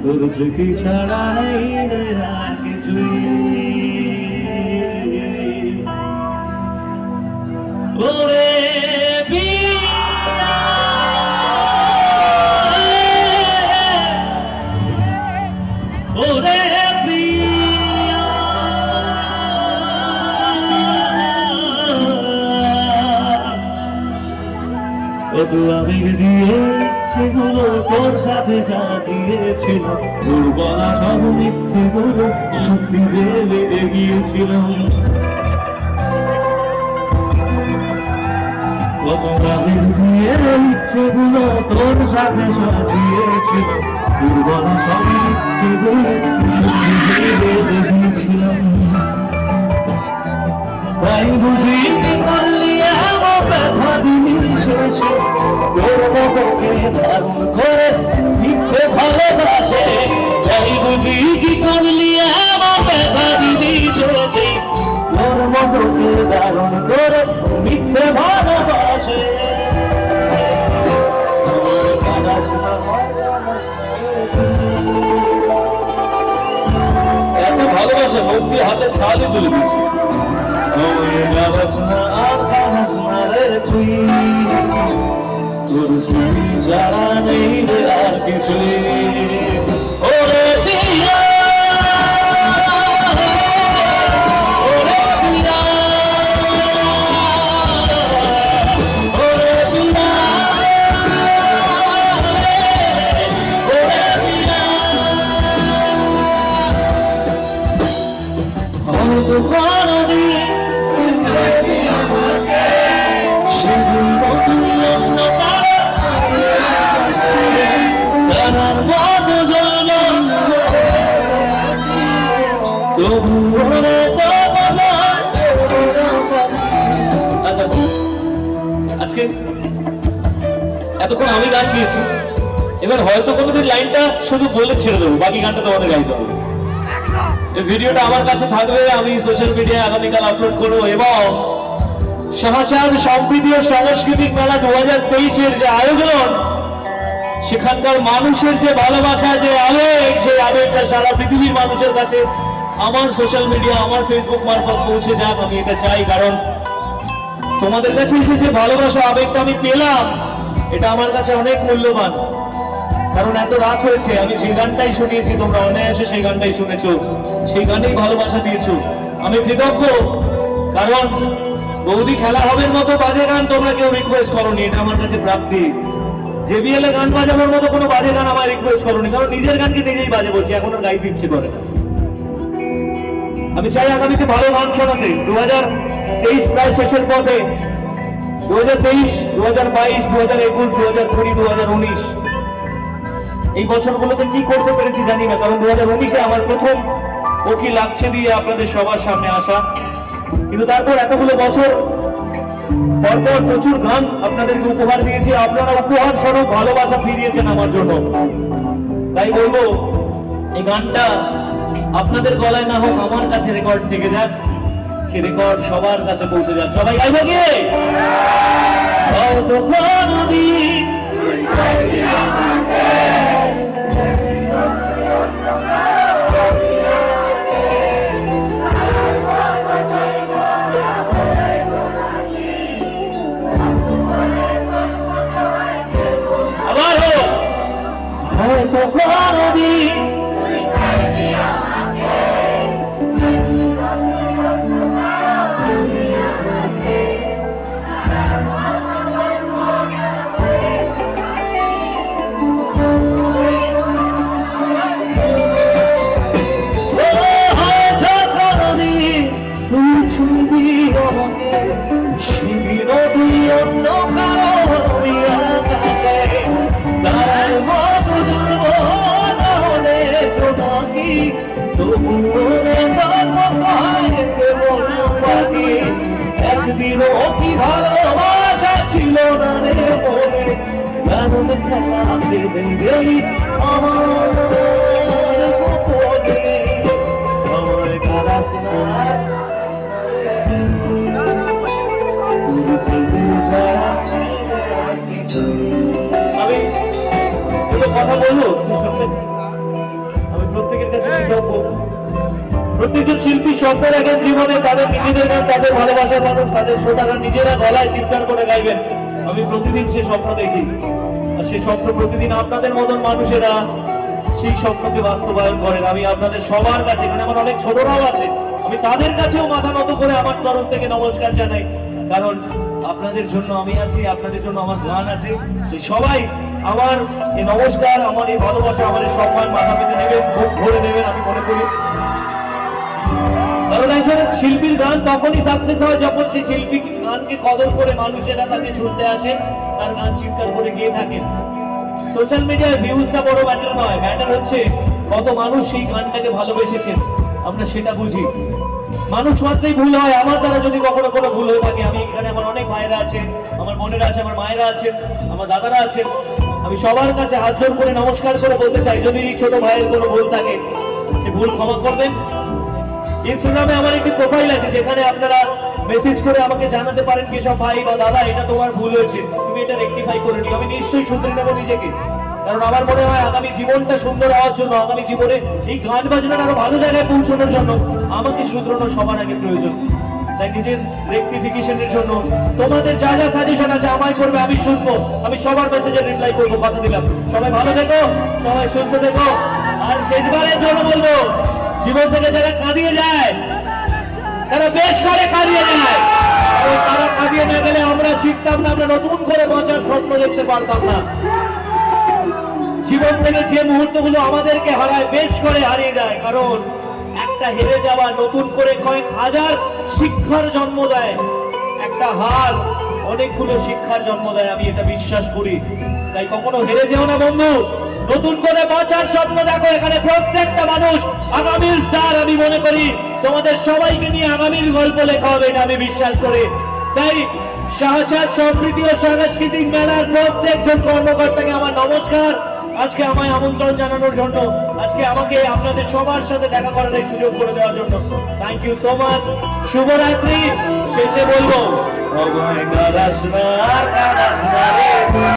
তোর স্মৃতি ছাড়া নেই রে আর কিছুই। ওরে পিয়া ওরে পিয়া কত আবেগ দিয়ে সেগুলো তোর সাথে চাচিয়েছিল, তোর বলা সব মিথ্যে গুলো সত্যি ভেবে গিয়েছিলাম। কত আবেগ দিয়ে ইচ্ছেগুলো তোর সাথে সাজিয়েছিল, তোর বলা সব মিথ্যে গুলো সত্যি ভেবে গিয়েছিলাম। তাই বুঝি কি করলি এমন ব্যথা দিলি শেষে, তোর মতকে ধারণ করে মিথ্যে ভালোবাসে। তাই বুঝি কি করলি এমন ব্যথা দিলি শেষে, তোর মতকে ধারণ করে মিথ্যে ভালোবাসে। এত ভালোবাসে মন দিয়ে হাতে ছাড়ই তুলে দিয়েছি। তুই তোর স্মৃতি ছাড়া নেই রে আর কিছুই। ওরে পিয়া ওরে পিয়া ওরে পিয়া ওরে পিয়া হয়তো কোনদিন আজকে এতক্ষণ আমি গান গিয়েছি, এবার হয়তো কোনোদিন লাইনটা শুধু বলে ছেড়ে দেবো, বাকি গানটা তোমাদের গাইতে হবে। এই ভিডিওটা আমার কাছে থাকবে, আমি সোশ্যাল মিডিয়ায় আগামীকাল আপলোড করবো। এবং শাহচাঁদ সম্প্রীতি ও সাংস্কৃতিক মেলা 2023-এর যে আয়োজন, সেখানকার মানুষের যে ভালোবাসা, যে আবেগ, সেই আবেগটা সারা পৃথিবীর মানুষের কাছে আমার সোশ্যাল মিডিয়া, আমার ফেসবুক মারফত পৌঁছে যাক, আমি এটা চাই। কারণ তোমাদের কাছে এসে যে ভালোবাসা আবেগটা আমি পেলাম, এটা আমার কাছে অনেক মূল্যবান। কারণ এত রাত হয়েছে, আমি যে গানটাই শুনিয়েছি, তোমরা অনায়াসে সেই গানটাই শুনেছো, সেই গানেই ভালোবাসা দিয়েছো। আমি কৃতজ্ঞ, কারণ বৌদি খেলা হবের মতো বাজে গান তোমরা কেউ রিকোয়েস্ট করোনি, এটা আমার কাছে প্রাপ্তি। জেবিএল এ গান বাজানোর মতো কোনো বাজে গান আমার রিকোয়েস্ট করোনি, কারণ নিজের গানকে নিজেই বাজে বলছি, এখন আর গাইতে ইচ্ছে করে না। আমি চাই আগামীতে ভালো গান শোনাতে। 2023 প্রায় শেষের পথে, 2023, 2022, 2021, 2020, 2019 এই বছরগুলোতে কি করতে পেরেছি জানি না, কারণ 2019-এ আমার প্রথম ও কি লাগছে দিয়ে আপনাদের সবার সামনে আসা। কিন্তু তারপর এতগুলো বছর পরপর প্রচুর গান আপনাদেরকে উপহার দিয়েছি, আপনারা উপহার স্বরূপ ভালোবাসা ফিরিয়েছেন আমার জন্য। তাই বলবো, এই গানটা আপনাদের গলায় না হোক, আমার কাছে রেকর্ড থেকে যাক, সে রেকর্ড সবার কাছে পৌঁছে যাক। সবাই গাইব কি? হয়তো কোনদিন আবার হলো, হয়তো কোনদিন একদিনও কি ভালোবাসা ছিল না রে মনে, গান খেলা দেবে গেলি আমার গোপনে, আমায় কারাস না আমি কথা বলবো, প্রত্যেকের কাছে কৃতজ্ঞ। প্রত্যেকজন শিল্পী স্বপ্ন রাখেন জীবনে তাদের নিজেদের গান, তাদের ভালোবাসার মানুষ, তাদের শ্রোতারা নিজেরা গলায় চিৎকার করে গাইবেন। আমি প্রতিদিন সেই স্বপ্ন দেখি, আর সেই স্বপ্ন প্রতিদিন আপনাদের মতন মানুষেরা সেই স্বপ্নকে বাস্তবায়ন করেন। আমি আপনাদের সবার কাছে, এখানে আমার অনেক ছোটরাও আছে, আমি তাদের কাছেও মাথা নত করে আমার তরফ থেকে নমস্কার জানাই। কারণ আপনাদের জন্য আমি আছি, আপনাদের জন্য আমার গান আছে। তো সবাই আমার এই নমস্কার, আমার এই ভালোবাসা, আমার এই সম্মান মাথা পেতে নেবেন, খুব ভরে নেবেন আমি মনে করি। কারণ একজন শিল্পীর গান তখনই সাকসেস হয় যখন সেই শিল্পী গানকে কদর করে মানুষেরা তাকে শুনতে আসে, তার গান চিৎকার করে গিয়ে থাকে। সোশ্যাল মিডিয়ায় ভিউজটা বড় ম্যাটার নয়, ম্যাটার হচ্ছে কত মানুষ সেই গানটাকে ভালোবেসেছেন, আমরা সেটা বুঝি। মানুষ মাত্রই ভুল হয়, আমার দ্বারা যদি কখনো কোনো ভুল হয়ে থাকে, আমি এখানে আমার অনেক ভাইরা আছে, আমার বোনেরা আছে, আমার মায়েরা আছেন, আমার দাদারা আছেন, আমি সবার কাছে হাত জোড় করে নমস্কার করে বলতে চাই, যদি ছোট ভাইয়ের কোনো ভুল থাকে সে ভুল ক্ষমা করবেন। ইনস্টাগ্রামে আমার একটি প্রোফাইল আছে যেখানে আপনারা মেসেজ করে আমাকে জানাতে পারেন কি সব ভাই বা দাদা এটা তোমার ভুল হয়েছে, তুমি এটা রেকটিফাই করে নিও। আমি নিশ্চয়ই শুধরে নেব নিজেকে, কারণ আমার মনে হয় আগামী জীবনটা সুন্দর হওয়ার জন্য, আগামী জীবনে এই গান বাজনার আরো ভালো জায়গায় পৌঁছানোর জন্য আমাকে শুধরানো সবার আগে প্রয়োজন। তাই নিজের রেকটিফিকেশনের জন্য তোমাদের যা যা সাজেশন আছে আমায় করবে, আমি শুনবো, আমি সবার মেসেজে রিপ্লাই করবো, কথা দিলাম। সবাই ভালো থেকো, সবাই সুস্থ থেকো। আর শেষবারের জন্য বলবো, জীবন থেকে যারা কাঁদিয়ে যায়, তারা বেশ করে কাঁদিয়ে যায়, কারণ তারা কাঁদিয়ে না গেলে আমরা শিখতাম না, আমরা নতুন করে বাঁচার স্বপ্ন দেখতে পারতাম না। জীবন থেকে যে মুহূর্তগুলো আমাদেরকে হারায়, বেশ করে হারিয়ে যায়, কারণ একটা হেরে যাওয়া নতুন করে কয়েক হাজার শিক্ষার জন্ম দেয়, একটা হার অনেকগুলো শিক্ষার জন্ম দেয়, আমি এটা বিশ্বাস করি। তাই কখনো হেরে যেও না বন্ধু, নতুন করে বাঁচার স্বপ্ন দেখো। এখানে প্রত্যেকটা মানুষ আগামীর স্টার, আমি মনে করি তোমাদের সবাইকে নিয়ে আগামীর গল্প লেখা হবে, এটা আমি বিশ্বাস করি। তাই শাহজাদ সম্প্রীতি ও সাংস্কৃতিক মেলার প্রত্যেকজন কর্মকর্তাকে আমার নমস্কার, আজকে আমায় আমন্ত্রণ জানানোর জন্য, আজকে আমাকে আপনাদের সবার সাথে দেখা করার এই সুযোগ করে দেওয়ার জন্য থ্যাংক ইউ সো মাচ। শুভরাত্রি। শেষে বলবো